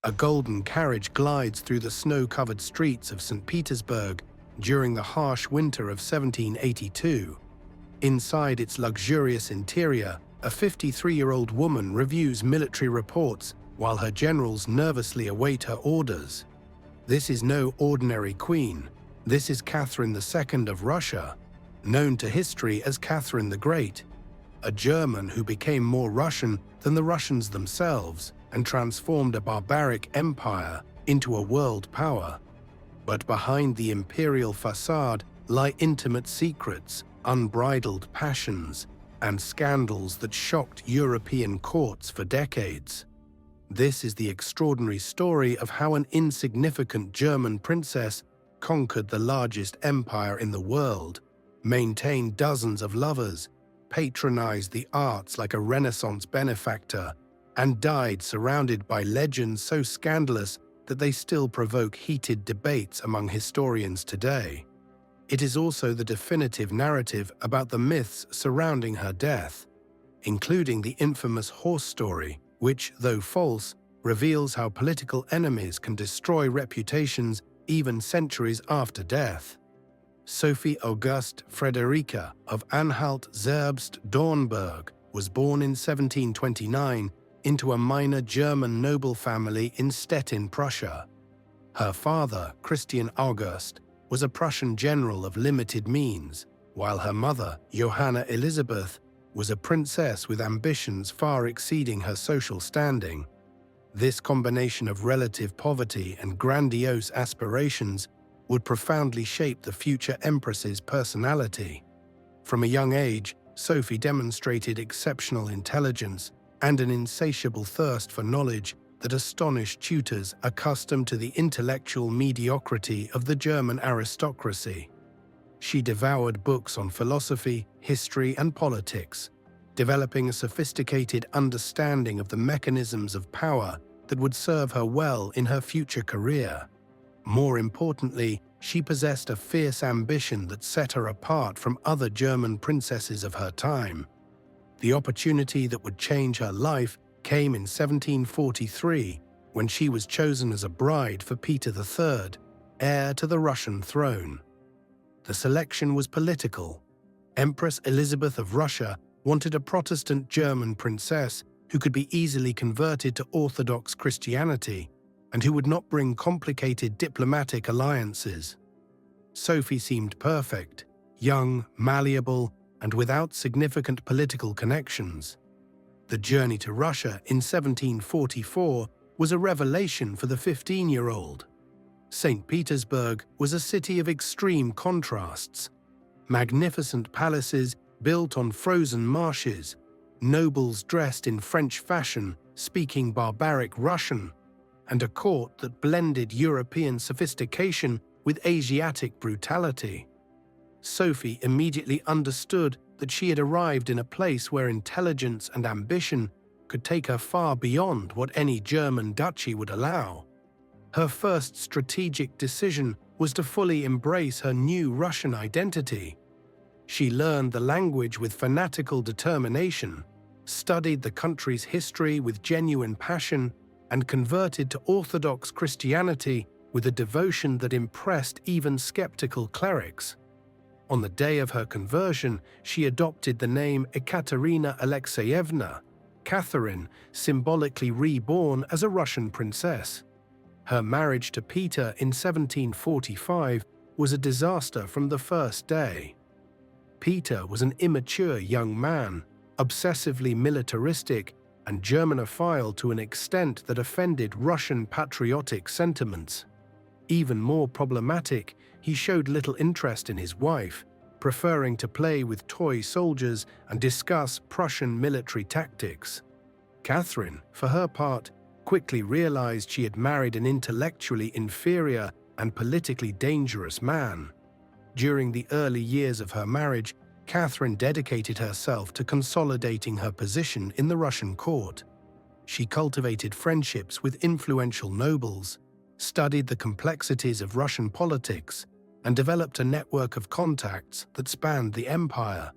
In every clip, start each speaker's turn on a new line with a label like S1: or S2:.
S1: A golden carriage glides through the snow-covered streets of St. Petersburg during the harsh winter of 1782. Inside its luxurious interior, a 53-year-old woman reviews military reports while her generals nervously await her orders. This is no ordinary queen. This is Catherine II of Russia, known to history as Catherine the Great, a German who became more Russian than the Russians themselves and transformed a barbaric empire into a world power. But behind the imperial facade lie intimate secrets, unbridled passions, and scandals that shocked European courts for decades. This is the extraordinary story of how an insignificant German princess conquered the largest empire in the world, maintained dozens of lovers, patronized the arts like a Renaissance benefactor, and died surrounded by legends so scandalous that they still provoke heated debates among historians today. It is also the definitive narrative about the myths surrounding her death, including the infamous horse story, which, though false, reveals how political enemies can destroy reputations even centuries after death. Sophie Auguste Friederike of Anhalt-Zerbst-Dornburg was born in 1729 into a minor German noble family in Stettin, Prussia. Her father, Christian August, was a Prussian general of limited means, while her mother, Johanna Elisabeth, was a princess with ambitions far exceeding her social standing. This combination of relative poverty and grandiose aspirations would profoundly shape the future empress's personality. From a young age, Sophie demonstrated exceptional intelligence and an insatiable thirst for knowledge that astonished tutors accustomed to the intellectual mediocrity of the German aristocracy. She devoured books on philosophy, history, and politics, developing a sophisticated understanding of the mechanisms of power that would serve her well in her future career. More importantly, she possessed a fierce ambition that set her apart from other German princesses of her time. The opportunity that would change her life came in 1743, when she was chosen as a bride for Peter III, heir to the Russian throne. The selection was political. Empress Elizabeth of Russia wanted a Protestant German princess who could be easily converted to Orthodox Christianity and who would not bring complicated diplomatic alliances. Sophie seemed perfect, young, malleable, and without significant political connections. The journey to Russia in 1744 was a revelation for the 15-year-old. St. Petersburg was a city of extreme contrasts. Magnificent palaces built on frozen marshes, nobles dressed in French fashion, speaking barbaric Russian, and a court that blended European sophistication with Asiatic brutality. Sophie immediately understood that she had arrived in a place where intelligence and ambition could take her far beyond what any German duchy would allow. Her first strategic decision was to fully embrace her new Russian identity. She learned the language with fanatical determination, studied the country's history with genuine passion, and converted to Orthodox Christianity with a devotion that impressed even skeptical clerics. On the day of her conversion, she adopted the name Ekaterina Alexeyevna, Catherine, symbolically reborn as a Russian princess. Her marriage to Peter in 1745 was a disaster from the first day. Peter was an immature young man, obsessively militaristic and Germanophile to an extent that offended Russian patriotic sentiments. Even more problematic, he showed little interest in his wife, preferring to play with toy soldiers and discuss Prussian military tactics. Catherine, for her part, quickly realized she had married an intellectually inferior and politically dangerous man. During the early years of her marriage, Catherine dedicated herself to consolidating her position in the Russian court. She cultivated friendships with influential nobles, studied the complexities of Russian politics, and developed a network of contacts that spanned the empire.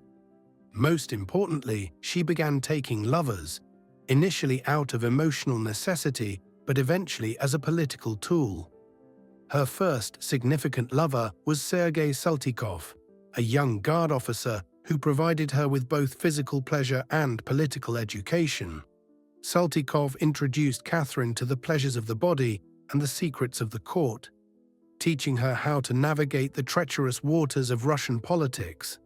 S1: Most importantly, she began taking lovers, initially out of emotional necessity, but eventually as a political tool. Her first significant lover was Sergei Saltykov, a young guard officer who provided her with both physical pleasure and political education. Saltykov introduced Catherine to the pleasures of the body and the secrets of the court, teaching her how to navigate the treacherous waters of Russian politics.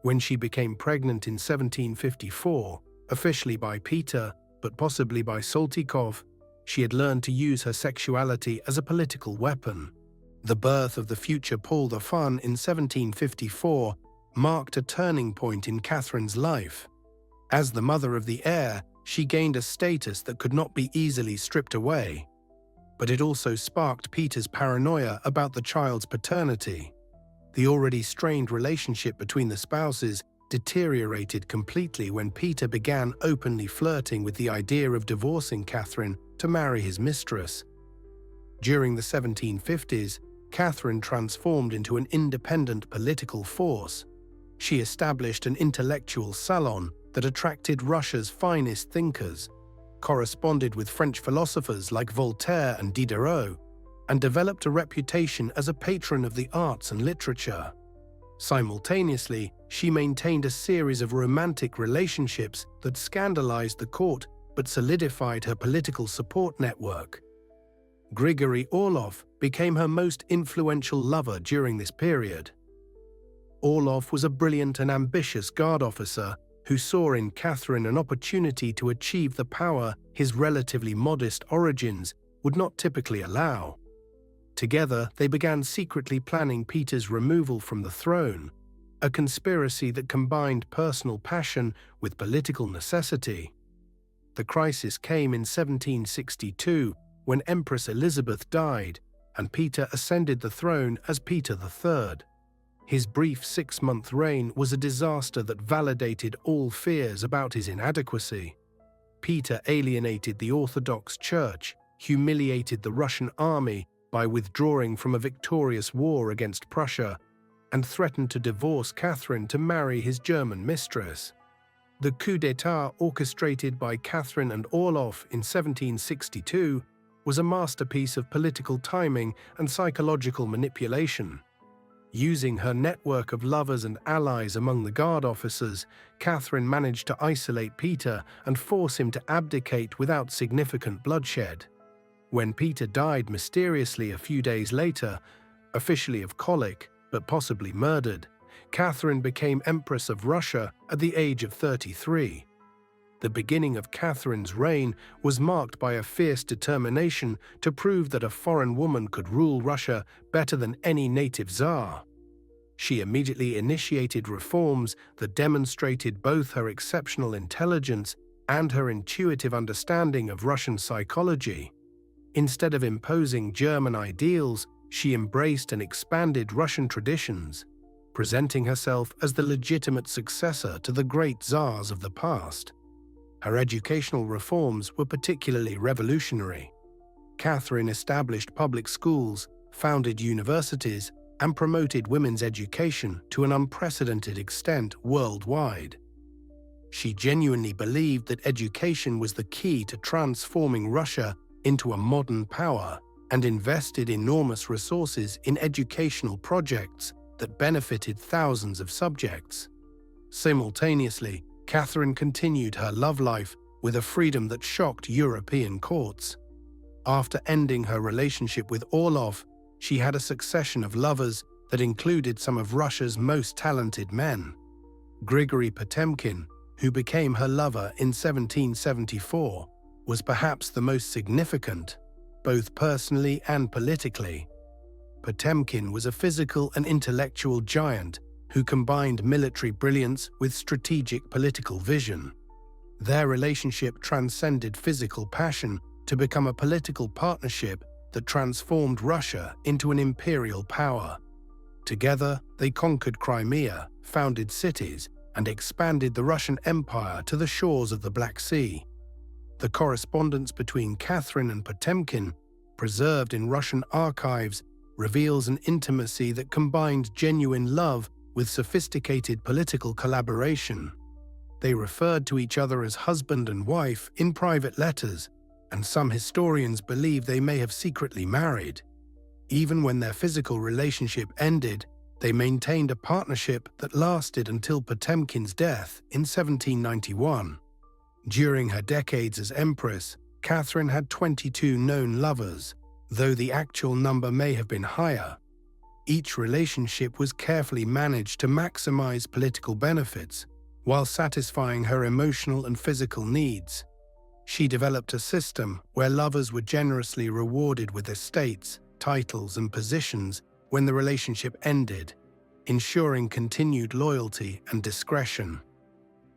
S1: When she became pregnant in 1754, officially by Peter, but possibly by Saltykov, she had learned to use her sexuality as a political weapon. The birth of the future Paul the Fun in 1754 marked a turning point in Catherine's life. As the mother of the heir, she gained a status that could not be easily stripped away. But it also sparked Peter's paranoia about the child's paternity. The already strained relationship between the spouses deteriorated completely when Peter began openly flirting with the idea of divorcing Catherine to marry his mistress. During the 1750s, Catherine transformed into an independent political force. She established an intellectual salon that attracted Russia's finest thinkers, corresponded with French philosophers like Voltaire and Diderot, and developed a reputation as a patron of the arts and literature. Simultaneously, she maintained a series of romantic relationships that scandalized the court but solidified her political support network. Grigory Orlov became her most influential lover during this period. Orlov was a brilliant and ambitious guard officer who saw in Catherine an opportunity to achieve the power his relatively modest origins would not typically allow. Together, they began secretly planning Peter's removal from the throne, a conspiracy that combined personal passion with political necessity. The crisis came in 1762 when Empress Elizabeth died and Peter ascended the throne as Peter III. His brief 6-month reign was a disaster that validated all fears about his inadequacy. Peter alienated the Orthodox Church, humiliated the Russian army by withdrawing from a victorious war against Prussia, and threatened to divorce Catherine to marry his German mistress. The coup d'état orchestrated by Catherine and Orlov in 1762 was a masterpiece of political timing and psychological manipulation. Using her network of lovers and allies among the guard officers, Catherine managed to isolate Peter and force him to abdicate without significant bloodshed. When Peter died mysteriously a few days later, officially of colic, but possibly murdered, Catherine became Empress of Russia at the age of 33. The beginning of Catherine's reign was marked by a fierce determination to prove that a foreign woman could rule Russia better than any native Tsar. She immediately initiated reforms that demonstrated both her exceptional intelligence and her intuitive understanding of Russian psychology. Instead of imposing German ideals, she embraced and expanded Russian traditions, presenting herself as the legitimate successor to the great Tsars of the past. Her educational reforms were particularly revolutionary. Catherine established public schools, founded universities, and promoted women's education to an unprecedented extent worldwide. She genuinely believed that education was the key to transforming Russia into a modern power and invested enormous resources in educational projects that benefited thousands of subjects. Simultaneously, Catherine continued her love life with a freedom that shocked European courts. After ending her relationship with Orlov, she had a succession of lovers that included some of Russia's most talented men. Grigory Potemkin, who became her lover in 1774, was perhaps the most significant, both personally and politically. Potemkin was a physical and intellectual giant who combined military brilliance with strategic political vision. Their relationship transcended physical passion to become a political partnership that transformed Russia into an imperial power. Together, they conquered Crimea, founded cities, and expanded the Russian Empire to the shores of the Black Sea. The correspondence between Catherine and Potemkin, preserved in Russian archives, reveals an intimacy that combined genuine love with sophisticated political collaboration. They referred to each other as husband and wife in private letters, and some historians believe they may have secretly married. Even when their physical relationship ended, they maintained a partnership that lasted until Potemkin's death in 1791. During her decades as empress, Catherine had 22 known lovers, though the actual number may have been higher. Each relationship was carefully managed to maximize political benefits, while satisfying her emotional and physical needs. She developed a system where lovers were generously rewarded with estates, titles, and positions when the relationship ended, ensuring continued loyalty and discretion.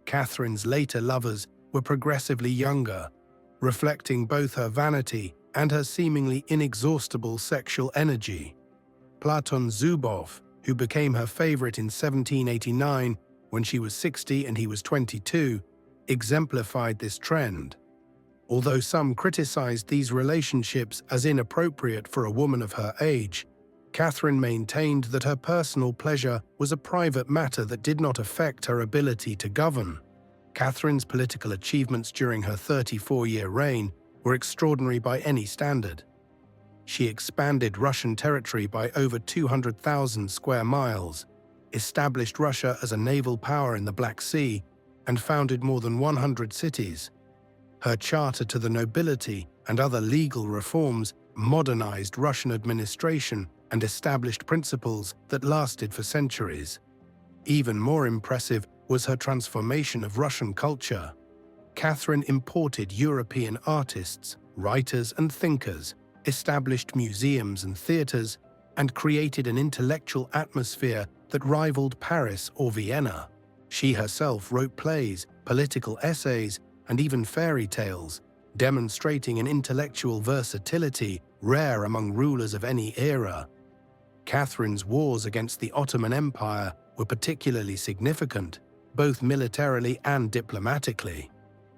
S1: Catherine's later lovers were progressively younger, reflecting both her vanity and her seemingly inexhaustible sexual energy. Platon Zubov, who became her favorite in 1789 when she was 60 and he was 22, exemplified this trend. Although some criticized these relationships as inappropriate for a woman of her age, Catherine maintained that her personal pleasure was a private matter that did not affect her ability to govern. Catherine's political achievements during her 34-year reign were extraordinary by any standard. She expanded Russian territory by over 200,000 square miles, established Russia as a naval power in the Black Sea, and founded more than 100 cities. Her charter to the nobility and other legal reforms modernized Russian administration and established principles that lasted for centuries. Even more impressive was her transformation of Russian culture. Catherine imported European artists, writers, and thinkers, established museums and theaters, and created an intellectual atmosphere that rivaled Paris or Vienna. She herself wrote plays, political essays, and even fairy tales, demonstrating an intellectual versatility rare among rulers of any era. Catherine's wars against the Ottoman Empire were particularly significant, both militarily and diplomatically.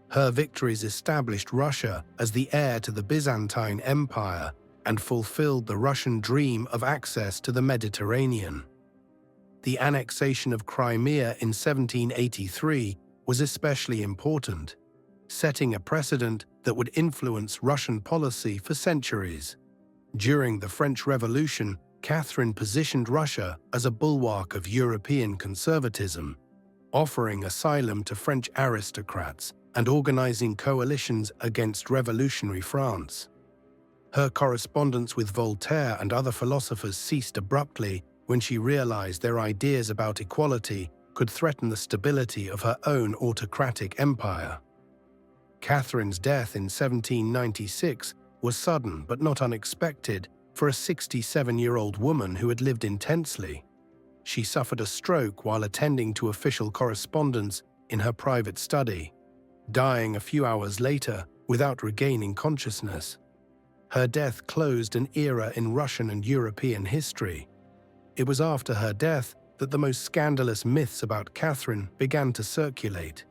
S1: Her victories established Russia as the heir to the Byzantine Empire and fulfilled the Russian dream of access to the Mediterranean. The annexation of Crimea in 1783 was especially important, setting a precedent that would influence Russian policy for centuries. During the French Revolution, Catherine positioned Russia as a bulwark of European conservatism, offering asylum to French aristocrats and organizing coalitions against revolutionary France. Her correspondence with Voltaire and other philosophers ceased abruptly when she realized their ideas about equality could threaten the stability of her own autocratic empire. Catherine's death in 1796 was sudden but not unexpected for a 67-year-old woman who had lived intensely. She suffered a stroke while attending to official correspondence in her private study, dying a few hours later without regaining consciousness. Her death closed an era in Russian and European history. It was after her death that the most scandalous myths about Catherine began to circulate.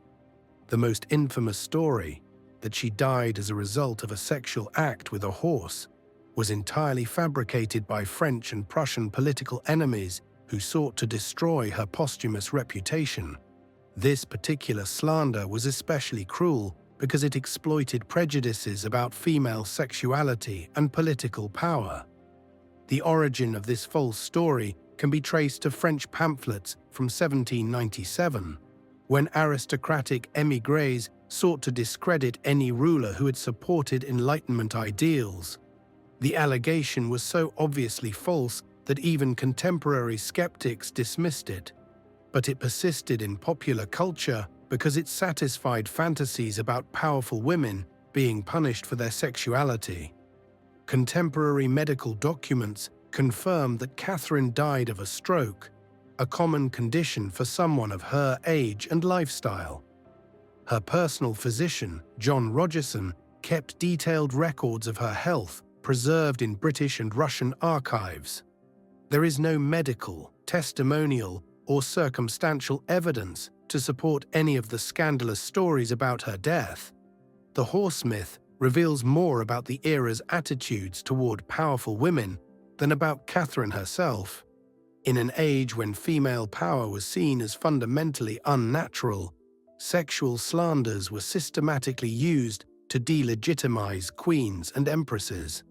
S1: The most infamous story, that she died as a result of a sexual act with a horse, was entirely fabricated by French and Prussian political enemies who sought to destroy her posthumous reputation. This particular slander was especially cruel because it exploited prejudices about female sexuality and political power. The origin of this false story can be traced to French pamphlets from 1797, when aristocratic émigrés sought to discredit any ruler who had supported Enlightenment ideals. The allegation was so obviously false that even contemporary skeptics dismissed it, but it persisted in popular culture because it satisfied fantasies about powerful women being punished for their sexuality. Contemporary medical documents confirm that Catherine died of a stroke, a common condition for someone of her age and lifestyle. Her personal physician, John Rogerson, kept detailed records of her health preserved in British and Russian archives. There is no medical, testimonial, or circumstantial evidence to support any of the scandalous stories about her death. The horse myth reveals more about the era's attitudes toward powerful women than about Catherine herself. In an age when female power was seen as fundamentally unnatural, sexual slanders were systematically used to delegitimize queens and empresses.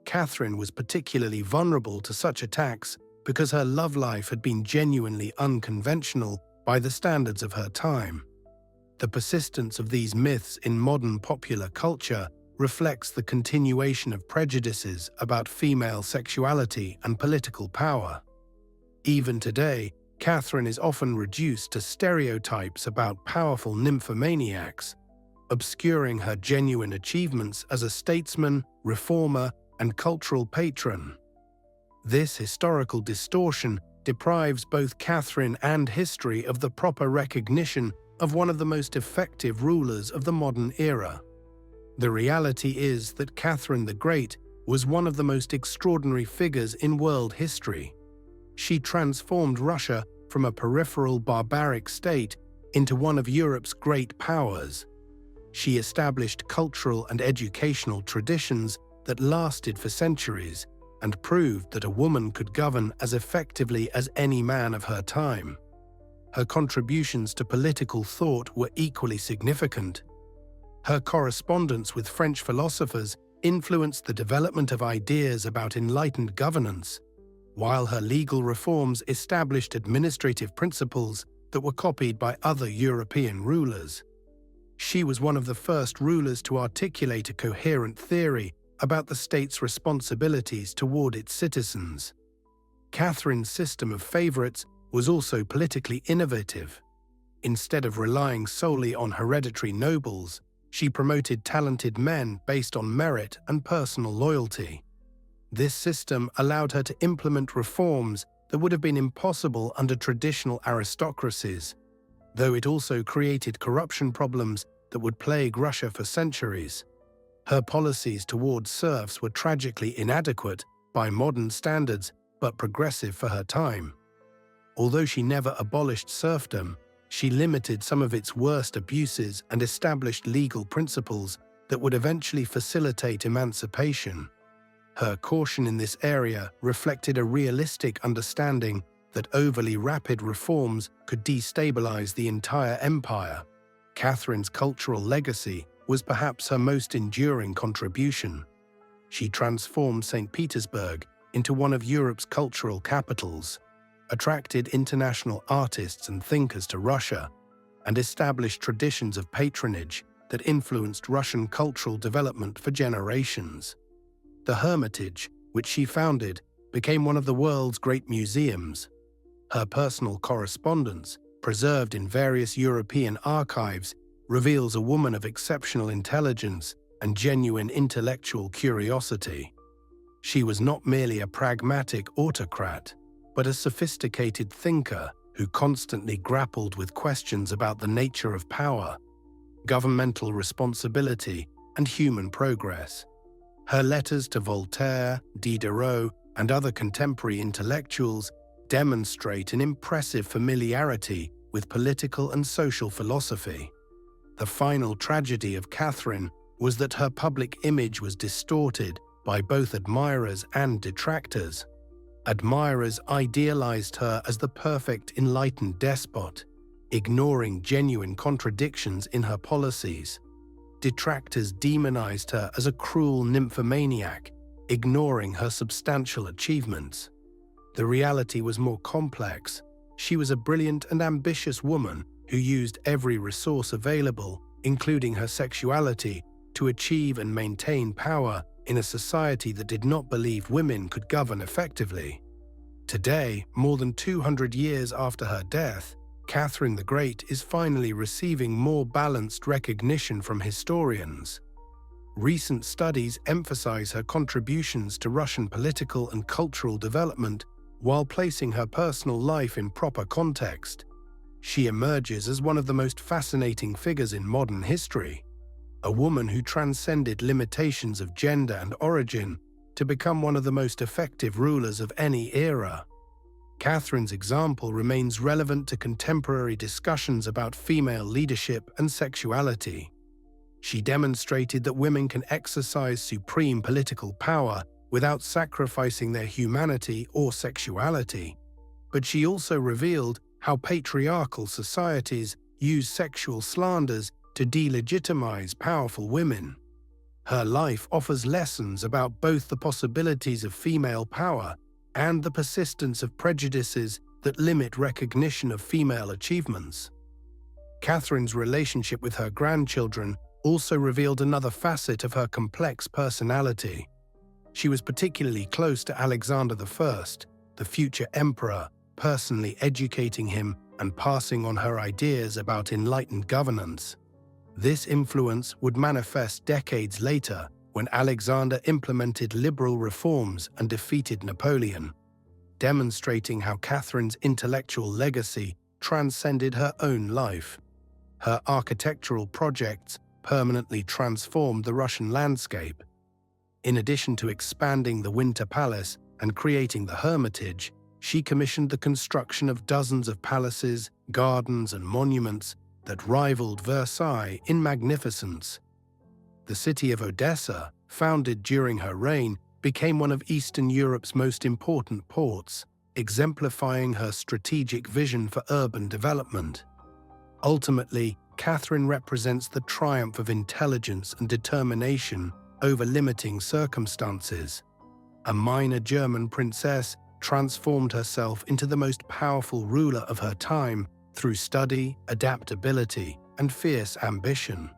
S1: Catherine was particularly vulnerable to such attacks because her love life had been genuinely unconventional by the standards of her time. The persistence of these myths in modern popular culture reflects the continuation of prejudices about female sexuality and political power. Even today, Catherine is often reduced to stereotypes about powerful nymphomaniacs, obscuring her genuine achievements as a statesman, reformer, and cultural patron. This historical distortion deprives both Catherine and history of the proper recognition of one of the most effective rulers of the modern era. The reality is that Catherine the Great was one of the most extraordinary figures in world history. She transformed Russia from a peripheral barbaric state into one of Europe's great powers. She established cultural and educational traditions that lasted for centuries and proved that a woman could govern as effectively as any man of her time. Her contributions to political thought were equally significant. Her correspondence with French philosophers influenced the development of ideas about enlightened governance, while her legal reforms established administrative principles that were copied by other European rulers. She was one of the first rulers to articulate a coherent theory about the state's responsibilities toward its citizens. Catherine's system of favorites was also politically innovative. Instead of relying solely on hereditary nobles, she promoted talented men based on merit and personal loyalty. This system allowed her to implement reforms that would have been impossible under traditional aristocracies, though it also created corruption problems that would plague Russia for centuries. Her policies towards serfs were tragically inadequate by modern standards, but progressive for her time. Although she never abolished serfdom, she limited some of its worst abuses and established legal principles that would eventually facilitate emancipation. Her caution in this area reflected a realistic understanding that overly rapid reforms could destabilize the entire empire. Catherine's cultural legacy was perhaps her most enduring contribution. She transformed St. Petersburg into one of Europe's cultural capitals, attracted international artists and thinkers to Russia, and established traditions of patronage that influenced Russian cultural development for generations. The Hermitage, which she founded, became one of the world's great museums. Her personal correspondence, preserved in various European archives, reveals a woman of exceptional intelligence and genuine intellectual curiosity. She was not merely a pragmatic autocrat, but a sophisticated thinker who constantly grappled with questions about the nature of power, governmental responsibility, and human progress. Her letters to Voltaire, Diderot, and other contemporary intellectuals demonstrate an impressive familiarity with political and social philosophy. The final tragedy of Catherine was that her public image was distorted by both admirers and detractors. Admirers idealized her as the perfect enlightened despot, ignoring genuine contradictions in her policies. Detractors demonized her as a cruel nymphomaniac, ignoring her substantial achievements. The reality was more complex. She was a brilliant and ambitious woman who used every resource available, including her sexuality, to achieve and maintain power in a society that did not believe women could govern effectively. Today, more than 200 years after her death, Catherine the Great is finally receiving more balanced recognition from historians. Recent studies emphasize her contributions to Russian political and cultural development while placing her personal life in proper context. She emerges as one of the most fascinating figures in modern history, a woman who transcended limitations of gender and origin to become one of the most effective rulers of any era. Catherine's example remains relevant to contemporary discussions about female leadership and sexuality. She demonstrated that women can exercise supreme political power without sacrificing their humanity or sexuality. But she also revealed how patriarchal societies use sexual slanders to delegitimize powerful women. Her life offers lessons about both the possibilities of female power and the persistence of prejudices that limit recognition of female achievements. Catherine's relationship with her grandchildren also revealed another facet of her complex personality. She was particularly close to Alexander I, the future emperor, personally educating him and passing on her ideas about enlightened governance. This influence would manifest decades later when Alexander implemented liberal reforms and defeated Napoleon, demonstrating how Catherine's intellectual legacy transcended her own life. Her architectural projects permanently transformed the Russian landscape. In addition to expanding the Winter Palace and creating the Hermitage, she commissioned the construction of dozens of palaces, gardens, and monuments that rivaled Versailles in magnificence. The city of Odessa, founded during her reign, became one of Eastern Europe's most important ports, exemplifying her strategic vision for urban development. Ultimately, Catherine represents the triumph of intelligence and determination over limiting circumstances. A minor German princess transformed herself into the most powerful ruler of her time through study, adaptability, and fierce ambition.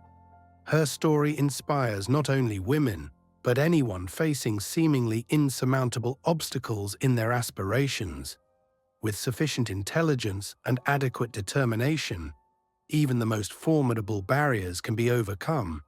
S1: Her story inspires not only women, but anyone facing seemingly insurmountable obstacles in their aspirations. With sufficient intelligence and adequate determination, even the most formidable barriers can be overcome.